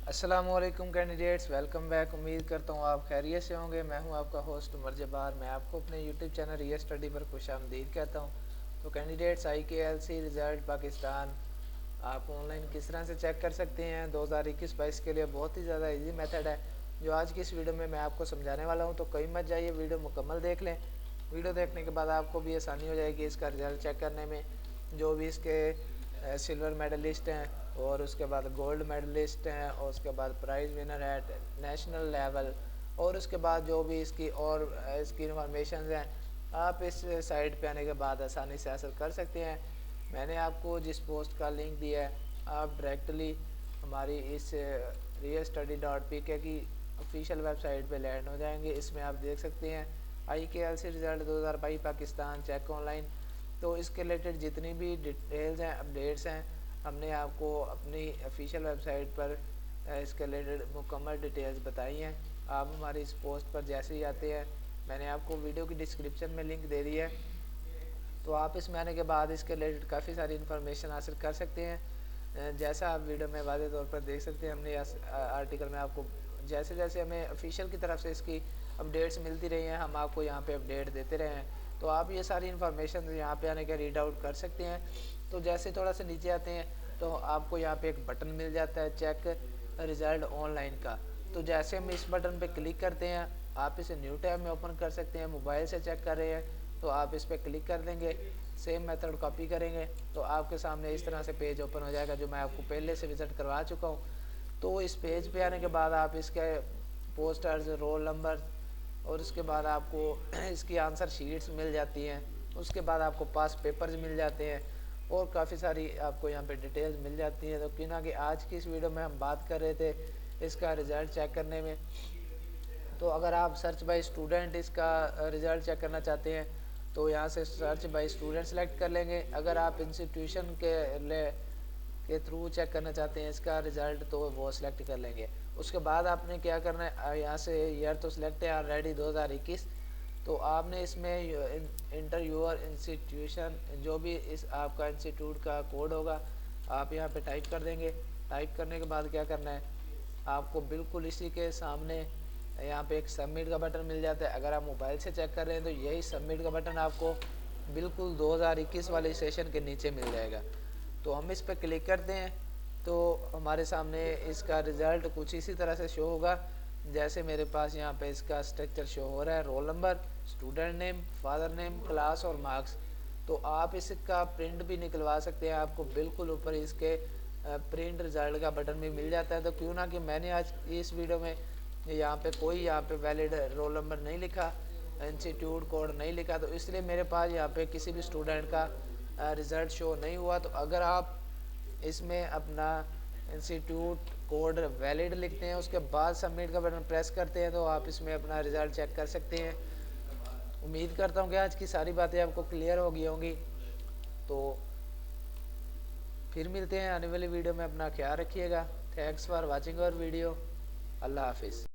अस्सलामुअलैकुम candidates, welcome back. उम्मीद करता हूँ आप खैरियत से होंगे। मैं हूँ आपका होस्ट उमर जब्बार। मैं आपको अपने यूट्यूब चैनल रियल स्टडी पर खुशामदीद कहता हूँ। तो कैंडिडेट्स, IKLC रिज़ल्ट पाकिस्तान आप ऑनलाइन किस तरह से चेक कर सकते हैं 2021-22 के लिए बहुत ही ज़्यादा इजी मेथड है जो आज की इस वीडियो में मैं आपको समझाने वाला हूँ। तो कहीं मत जाइए, वीडियो मुकम्मल देख लें। वीडियो देखने के बाद आपको भी आसानी हो जाएगी इसका रिज़ल्ट चेक करने में। जो भी इसके सिल्वर मेडलिस्ट हैं और उसके बाद गोल्ड मेडलिस्ट हैं और उसके बाद प्राइज़ विनर है नेशनल लेवल, और उसके बाद जो भी इसकी इंफॉर्मेशन हैं, आप इस साइट पे आने के बाद आसानी से हासिल कर सकते हैं। मैंने आपको जिस पोस्ट का लिंक दिया है, आप डायरेक्टली हमारी इस realstudy.pk की ऑफिशियल वेबसाइट पे लैंड हो जाएंगे। इसमें आप देख सकते हैं IKLC result 2022 Pakistan check online. तो इसके रिलेटेड जितनी भी डिटेल्स हैं, अपडेट्स हैं, हमने आपको अपनी ऑफिशियल वेबसाइट पर इसके रिलेटेड मुकम्मल डिटेल्स बताई हैं। आप हमारी इस पोस्ट पर जैसे ही आते हैं, मैंने आपको वीडियो की डिस्क्रिप्शन में लिंक दे दी है, तो आप इसमें आने के बाद इसके रिलेटेड काफ़ी सारी इन्फॉर्मेशन हासिल कर सकते हैं। जैसा आप वीडियो में वाज़ेह तौर पर देख सकते हैं, हमने आर्टिकल में आपको जैसे जैसे हमें ऑफिशियल की तरफ से इसकी अपडेट्स मिलती रही हैं, हम आपको यहाँ पे अपडेट देते रहे हैं। तो आप ये सारी इन्फॉर्मेशन यहाँ पे आने के रीड आउट कर सकते हैं। तो जैसे थोड़ा सा नीचे आते हैं तो आपको यहाँ पे एक बटन मिल जाता है चेक रिज़ल्ट ऑनलाइन का। तो जैसे हम इस बटन पे क्लिक करते हैं, आप इसे न्यू टैब में ओपन कर सकते हैं। मोबाइल से चेक कर रहे हैं तो आप इस पर क्लिक कर देंगे, सेम मेथड कॉपी करेंगे तो आपके सामने इस तरह से पेज ओपन हो जाएगा जो मैं आपको पहले से विज़िट करवा चुका हूँ। तो इस पेज पे आने के बाद आप इसके पोस्टर्स, रोल नंबर और उसके बाद आपको इसकी आंसर शीट्स मिल जाती हैं। उसके बाद आपको पास पेपर्स मिल जाते हैं और काफ़ी सारी आपको यहाँ पे डिटेल्स मिल जाती हैं। तो क्यों ना कि आज की इस वीडियो में हम बात कर रहे थे इसका रिज़ल्ट चेक करने में। तो अगर आप सर्च बाय स्टूडेंट इसका रिज़ल्ट चेक करना चाहते हैं तो यहाँ से सर्च बाय स्टूडेंट सेलेक्ट कर लेंगे। अगर आप इंस्टीट्यूशन के थ्रू चेक करना चाहते हैं इसका रिज़ल्ट तो वो सिलेक्ट कर लेंगे। उसके बाद आपने क्या करना है, यहाँ से ईयर तो सिलेक्ट है ऑलरेडी 2021। तो आपने इसमें इंटर योर इंस्टीट्यूशन, जो भी इस आपका इंस्टीट्यूट का कोड होगा, आप यहाँ पे टाइप कर देंगे। टाइप करने के बाद क्या करना है, आपको बिल्कुल इसी के सामने यहाँ पे एक सबमिट का बटन मिल जाता है। अगर आप मोबाइल से चेक कर रहे हैं तो यही सबमिट का बटन आपको बिल्कुल 2021 वाले सेशन के नीचे मिल जाएगा। तो हम इस पर क्लिक करते हैं तो हमारे सामने इसका रिज़ल्ट कुछ इसी तरह से शो होगा जैसे मेरे पास यहाँ पे इसका स्ट्रक्चर शो हो रहा है। Roll number, student name, father name, class और मार्क्स। तो आप इसका प्रिंट भी निकलवा सकते हैं, आपको बिल्कुल ऊपर इसके प्रिंट रिज़ल्ट का बटन भी मिल जाता है। तो क्यों ना कि मैंने आज इस वीडियो में यहाँ पे कोई यहाँ पे वैलिड रोल नंबर नहीं लिखा, इंस्टीट्यूट कोड नहीं लिखा, तो इसलिए मेरे पास यहाँ पे किसी भी स्टूडेंट का रिज़ल्ट शो नहीं हुआ। तो अगर आप इसमें अपना इंस्टीट्यूट कोड वैलिड लिखते हैं, उसके बाद सबमिट का बटन प्रेस करते हैं, तो आप इसमें अपना रिज़ल्ट चेक कर सकते हैं। उम्मीद करता हूँ कि आज की सारी बातें आपको क्लियर हो गई होंगी। तो फिर मिलते हैं आने वाली वीडियो में। अपना ख्याल रखिएगा। Thanks for watching our video. अल्लाह हाफिज़।